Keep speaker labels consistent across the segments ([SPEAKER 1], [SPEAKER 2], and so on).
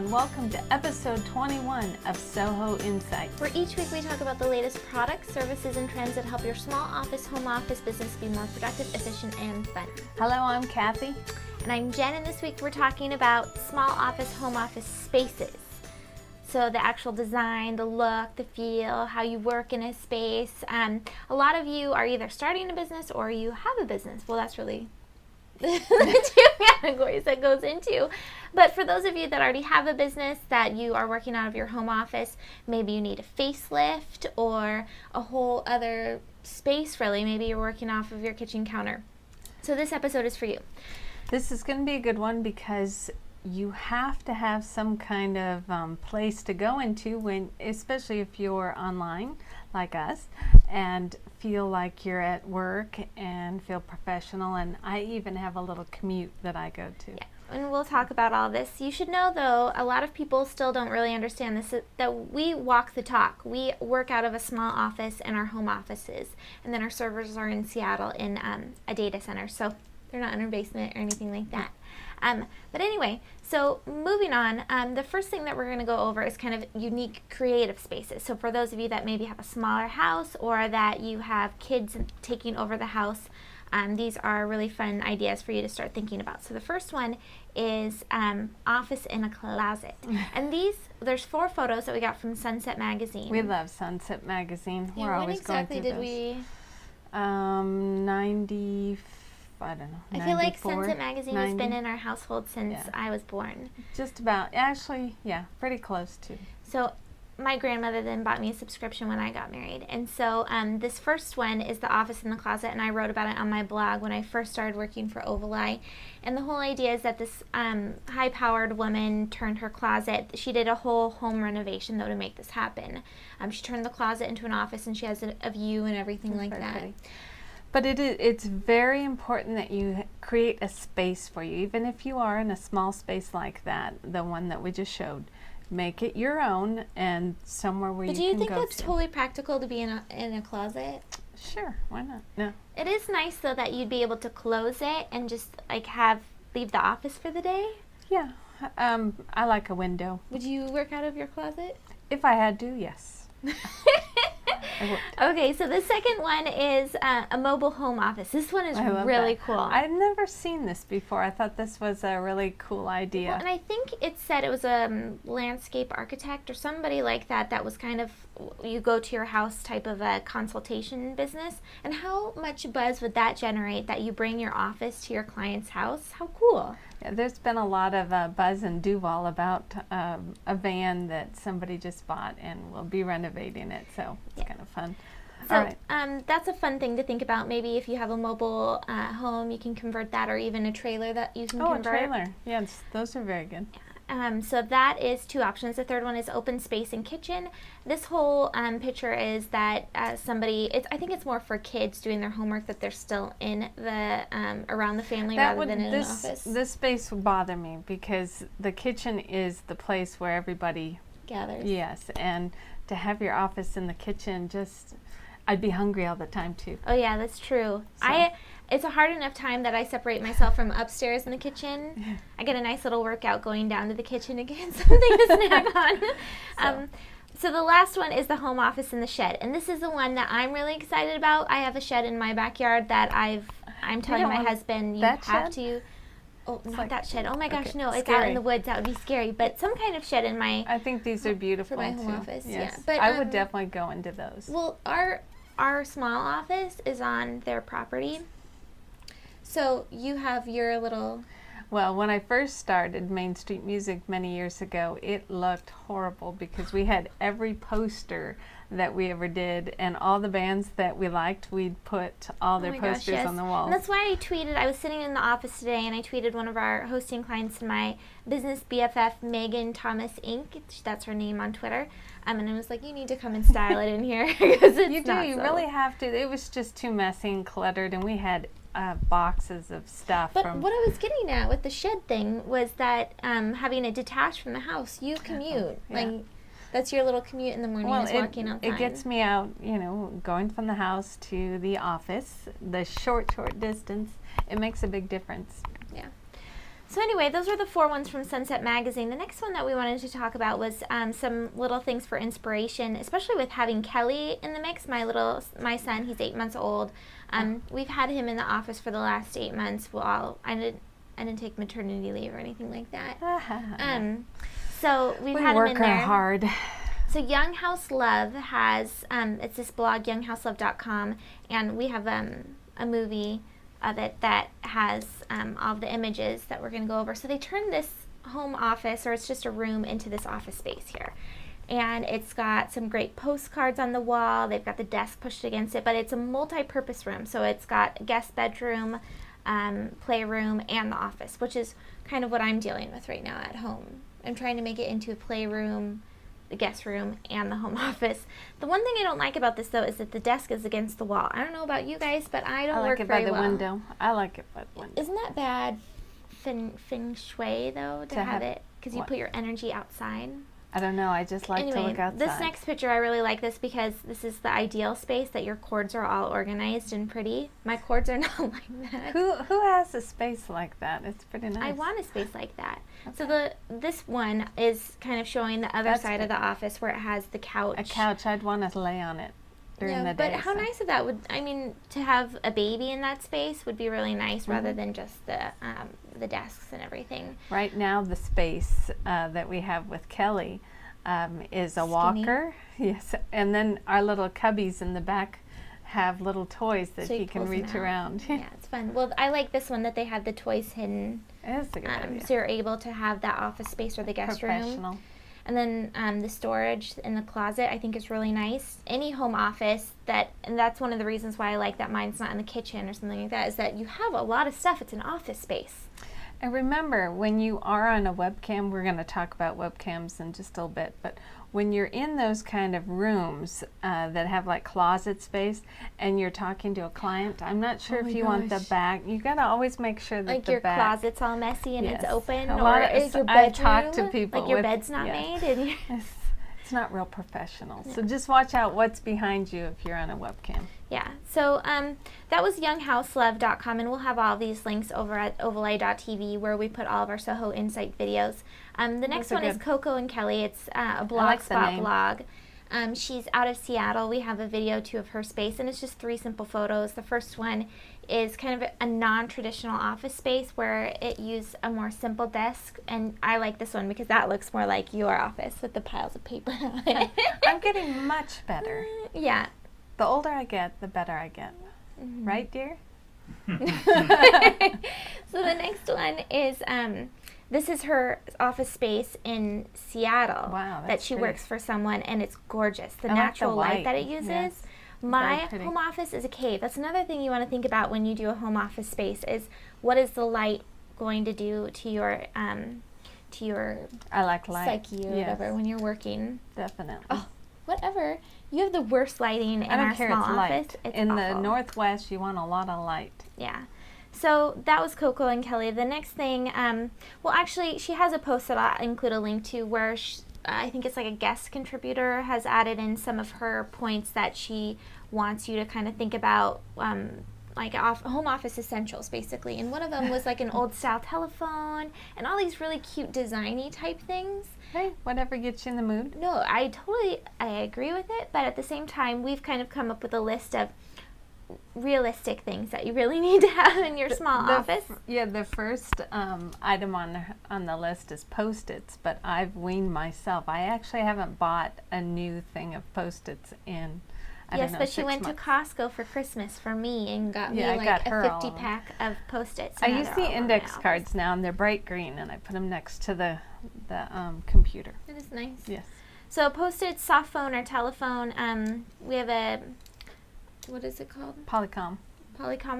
[SPEAKER 1] and welcome to episode 21 of SOHO Insight.
[SPEAKER 2] Where each week we talk about the latest products, services, and trends that help your small office, home office business be more productive, efficient, and fun.
[SPEAKER 1] Hello, I'm Kathy.
[SPEAKER 2] And I'm Jen, and this week we're talking about small office, home office spaces. So the actual design, the look, the feel, how you work in a space. A lot of you are either starting a business or you have a business. Well, that's really the two categories that goes into. But for those of you that already have a business that you are working out of your home office, maybe you need a facelift or a whole other space really. Maybe you're working off of your kitchen counter. So this episode is for you.
[SPEAKER 1] This is going to be a good one because you have to have some kind of place to go into especially if you're online like us and feel like you're at work and feel professional. And I even have a little commute that I go to.
[SPEAKER 2] Yeah. And we'll talk about all this. You should know, though, a lot of people still don't really understand this, that we walk the talk. We work out of a small office in our home offices, and then our servers are in Seattle in a data center. So they're not in our basement or anything like that. But anyway, so moving on, the first thing that we're going to go over is kind of unique creative spaces. So for those of you that maybe have a smaller house or that you have kids taking over the house, these are really fun ideas for you to start thinking about. So the first one is office in a closet. And there's 4 photos that we got from Sunset Magazine.
[SPEAKER 1] We love Sunset Magazine.
[SPEAKER 2] Yeah,
[SPEAKER 1] We're
[SPEAKER 2] when
[SPEAKER 1] always
[SPEAKER 2] exactly
[SPEAKER 1] going through
[SPEAKER 2] did
[SPEAKER 1] those.
[SPEAKER 2] we?
[SPEAKER 1] 90, I don't know.
[SPEAKER 2] I feel like
[SPEAKER 1] 94,
[SPEAKER 2] Sunset Magazine
[SPEAKER 1] 90.
[SPEAKER 2] has been in our household since I was born.
[SPEAKER 1] Just about. Actually, yeah, pretty close to.
[SPEAKER 2] So my grandmother then bought me a subscription when I got married. And so this first one is the office in the closet, and I wrote about it on my blog when I first started working for Ovaleye. And the whole idea is that this high-powered woman turned her closet. She did a whole home renovation, though, to make this happen. She turned the closet into an office, and she has a view and everything like that. Pretty.
[SPEAKER 1] But it's very important that you create a space for you, even if you are in a small space like that, the one that we just showed. Make it your own and somewhere where you can go.
[SPEAKER 2] But do you think that's totally practical to be in a closet?
[SPEAKER 1] Sure, why not? No.
[SPEAKER 2] It is nice though that you'd be able to close it and just like leave the office for the day.
[SPEAKER 1] Yeah, I like a window.
[SPEAKER 2] Would you work out of your closet?
[SPEAKER 1] If I had to, yes.
[SPEAKER 2] Okay, so the second one is a mobile home office. This one is really cool.
[SPEAKER 1] I've never seen this before. I thought this was a really cool idea.
[SPEAKER 2] Well, and I think it said it was a landscape architect or somebody like that was kind of, you go to your house type of a consultation business. And how much buzz would that generate that you bring your office to your client's house? How cool.
[SPEAKER 1] Yeah, there's been a lot of buzz in Duval about a van that somebody just bought and will be renovating it, so it's kind of fun.
[SPEAKER 2] So
[SPEAKER 1] all right.
[SPEAKER 2] That's a fun thing to think about. Maybe if you have a mobile home, you can convert that, or even a trailer that you can convert.
[SPEAKER 1] Oh, a trailer. Yes, those are very good.
[SPEAKER 2] So that is 2 options. The third one is open space and kitchen. This whole picture is that I think it's more for kids doing their homework, that they're still in the around the family rather than in an office.
[SPEAKER 1] This space would bother me because the kitchen is the place where everybody
[SPEAKER 2] gathers.
[SPEAKER 1] Yes, and to have your office in the kitchen, I'd be hungry all the time too.
[SPEAKER 2] Oh yeah, that's true. So. It's a hard enough time that I separate myself from upstairs in the kitchen. I get a nice little workout going down to the kitchen to get something to snack on. So the last one is the home office in the shed. And this is the one that I'm really excited about. I have a shed in my backyard that I'm telling my husband, you have to... Oh, not that shed. Oh my gosh, no, it's out in the woods. That would be scary. But some kind of shed in my...
[SPEAKER 1] I think these are beautiful
[SPEAKER 2] for my home
[SPEAKER 1] too.
[SPEAKER 2] Office.
[SPEAKER 1] Yes.
[SPEAKER 2] Yeah, but
[SPEAKER 1] I would definitely go into those.
[SPEAKER 2] Well, our small office is on their property. So you have your little...
[SPEAKER 1] Well, when I first started Main Street Music many years ago, it looked horrible because we had every poster that we ever did, and all the bands that we liked, we'd put all their posters on the walls.
[SPEAKER 2] And that's why I was sitting in the office today, and I tweeted one of our hosting clients, my business BFF, Megan Thomas Inc. That's her name on Twitter. And I was like, you need to come and style it in here. Because
[SPEAKER 1] you really have to. It was just too messy and cluttered, and we had boxes of stuff.
[SPEAKER 2] But what I was getting at with the shed thing was that having it detached from the house, you commute. Like that's your little commute in the morning, is walking outside.
[SPEAKER 1] It gets me out, going from the house to the office, the short distance. It makes a big difference.
[SPEAKER 2] Yeah. So anyway, those were the 4 ones from Sunset Magazine. The next one that we wanted to talk about was some little things for inspiration, especially with having Kelly in the mix. My son, he's 8 months old. We've had him in the office for the last 8 months. Well, I didn't take maternity leave or anything like that. So we've had him in there.
[SPEAKER 1] We work hard.
[SPEAKER 2] So Young House Love has, it's this blog, younghouselove.com, and we have a movie of it that has all of the images that we're going to go over. So they turned this home office, or it's just a room, into this office space here. And it's got some great postcards on the wall. They've got the desk pushed against it, but it's a multi-purpose room. So it's got a guest bedroom, playroom, and the office, which is kind of what I'm dealing with right now at home. I'm trying to make it into a playroom, the guest room, and the home office. The one thing I don't like about this, though, is that the desk is against the wall. I don't know about you guys, but I don't work very well.
[SPEAKER 1] I like it by the window. I like it by the window.
[SPEAKER 2] Isn't that bad feng shui, though, to have it? Because you put your energy outside.
[SPEAKER 1] I don't know. I just like to look outside.
[SPEAKER 2] This next picture, I really like this because this is the ideal space that your cords are all organized and pretty. My cords are not like that.
[SPEAKER 1] Who has a space like that? It's pretty nice.
[SPEAKER 2] I want a space like that. Okay. So this one is kind of showing the other side of the office where it has the couch.
[SPEAKER 1] A couch. I'd want to lay on it during the day.
[SPEAKER 2] But how nice of that would, I mean, to have a baby in that space would be really nice rather than just the desks and everything.
[SPEAKER 1] Right now, the space that we have with Kelly is a walker. Yes, and then our little cubbies in the back have little toys that he can reach around.
[SPEAKER 2] Yeah, it's fun. Well, I like this one that they have the toys hidden.
[SPEAKER 1] It's a good idea.
[SPEAKER 2] So you're able to have that office space or the guest room. And then the storage in the closet, I think, is really nice. Any home office and that's one of the reasons why I like that mine's not in the kitchen or something like that, is that you have a lot of stuff. It's an office space.
[SPEAKER 1] And remember, when you are on a webcam, we're going to talk about webcams in just a little bit, but when you're in those kind of rooms that have like closet space and you're talking to a client, I'm not sure if you want the back. You got to always make sure that the back.
[SPEAKER 2] Like your closet's all messy and it's open,
[SPEAKER 1] or
[SPEAKER 2] is your bedroom,
[SPEAKER 1] I talk to people
[SPEAKER 2] like your bed's not made. And
[SPEAKER 1] it's not real professional. So just watch out what's behind you if you're on a webcam.
[SPEAKER 2] Yeah, so that was younghouselove.com, and we'll have all these links over at ovaleye.tv where we put all of our SOHO Insight videos. The next one is Coco and Kelly. It's a blogspot blog. She's out of Seattle. We have a video too of her space, and it's just 3 simple photos. The first one is kind of a non-traditional office space where it used a more simple desk, and I like this one because that looks more like your office with the piles of paper on it.
[SPEAKER 1] I'm getting much better.
[SPEAKER 2] Yeah.
[SPEAKER 1] The older I get, the better I get. Right, dear?
[SPEAKER 2] So the next one is, this is her office space in Seattle.
[SPEAKER 1] Wow,
[SPEAKER 2] that she works for someone, and it's gorgeous. The
[SPEAKER 1] I
[SPEAKER 2] natural
[SPEAKER 1] like the
[SPEAKER 2] light that it uses.
[SPEAKER 1] Yes.
[SPEAKER 2] My home office is a cave. That's another thing you want to think about when you do a home office space is what is the light going to do to your
[SPEAKER 1] I like light.
[SPEAKER 2] psyche or whatever when you're working.
[SPEAKER 1] Definitely.
[SPEAKER 2] Oh, whatever. You have the worst lighting in our small office. It's
[SPEAKER 1] in
[SPEAKER 2] awful.
[SPEAKER 1] the Northwest, you want a lot of light.
[SPEAKER 2] Yeah. So that was Coco and Kelly. The next thing, well, actually, she has a post that I'll include a link to where I think it's like a guest contributor has added in some of her points that she wants you to kind of think about, like home office essentials, basically. And one of them was like an old style telephone and all these really cute designy type things.
[SPEAKER 1] Hey, whatever gets you in the mood.
[SPEAKER 2] No, I agree with it, but at the same time, we've kind of come up with a list of realistic things that you really need to have in your small office.
[SPEAKER 1] The first item on the list is Post-its, but I've weaned myself. I actually haven't bought a new thing of Post-its in, I don't know,
[SPEAKER 2] but she
[SPEAKER 1] 6
[SPEAKER 2] went
[SPEAKER 1] months.
[SPEAKER 2] to Costco for Christmas for me and got me like a 50-pack of Post-its.
[SPEAKER 1] I use the index cards now, and they're bright green, and I put them next to the computer.
[SPEAKER 2] It is nice.
[SPEAKER 1] Yes.
[SPEAKER 2] So Post-its, soft phone or telephone. We have a, what is it called? Polycom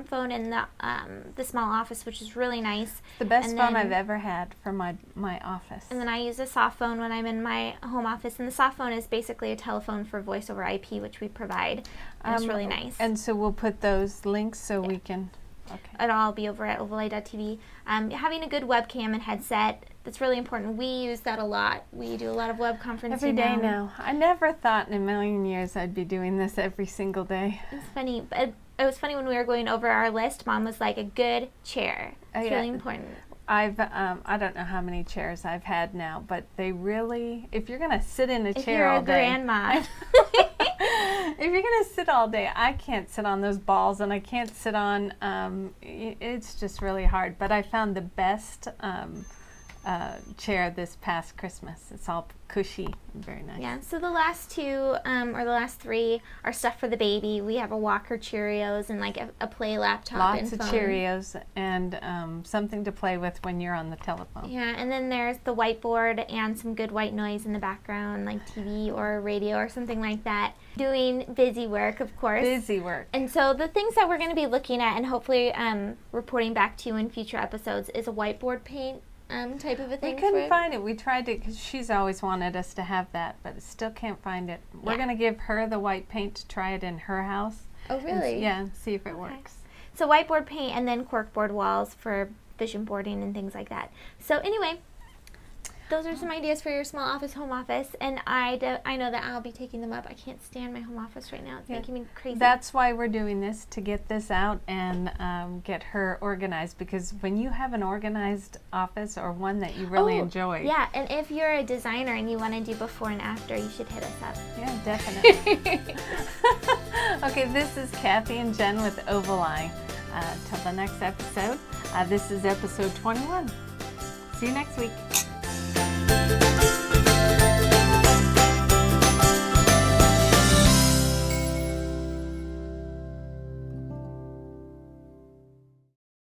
[SPEAKER 2] phone in the small office, which is really nice.
[SPEAKER 1] The best phone I've ever had for my office.
[SPEAKER 2] And then I use a soft phone when I'm in my home office, and the soft phone is basically a telephone for voice over IP, which we provide. And it's really nice.
[SPEAKER 1] And so we'll put those links so we can. Okay.
[SPEAKER 2] It'll all be over at ovaleye.tv. Having a good webcam and headset, that's really important. We use that a lot. We do a lot of web conferencing
[SPEAKER 1] every day now. I never thought in a million years I'd be doing this every single day.
[SPEAKER 2] It's funny, but it was funny when we were going over our list. Mom was like, a good chair. It's really important.
[SPEAKER 1] I don't know how many chairs I've had now, but they really, if you're going to sit in a
[SPEAKER 2] If
[SPEAKER 1] chair
[SPEAKER 2] you're
[SPEAKER 1] all
[SPEAKER 2] a
[SPEAKER 1] day.
[SPEAKER 2] grandma.
[SPEAKER 1] If you're going to sit all day, I can't sit on those balls, and I can't sit on, it's just really hard. But I found the best chair this past Christmas. It's all cushy and very nice.
[SPEAKER 2] Yeah, so the last two, or the last three, are stuff for the baby. We have a Walker Cheerios and like a play laptop
[SPEAKER 1] Lots
[SPEAKER 2] and
[SPEAKER 1] of
[SPEAKER 2] phone.
[SPEAKER 1] Cheerios and something to play with when you're on the telephone.
[SPEAKER 2] Yeah, and then there's the whiteboard and some good white noise in the background, like TV or radio or something like that. Doing busy work, of course.
[SPEAKER 1] Busy work.
[SPEAKER 2] And so the things that we're going to be looking at and hopefully reporting back to you in future episodes is a whiteboard paint type of a thing.
[SPEAKER 1] We couldn't find it. We tried to, because she's always wanted us to have that, but still can't find it. We're going to give her the white paint to try it in her house.
[SPEAKER 2] Oh, really?
[SPEAKER 1] And see if it works.
[SPEAKER 2] So whiteboard paint and then corkboard walls for vision boarding and things like that. So anyway, those are some ideas for your small office, home office, and I know that I'll be taking them up. I can't stand my home office right now. It's making me crazy.
[SPEAKER 1] That's why we're doing this, to get this out and get her organized, because when you have an organized office or one that you really enjoy.
[SPEAKER 2] Yeah, and if you're a designer and you want to do before and after, you should hit us up.
[SPEAKER 1] Yeah, definitely. Okay, this is Kathy and Jen with Ovaleye. Till the next episode. This is episode 21. See you next week.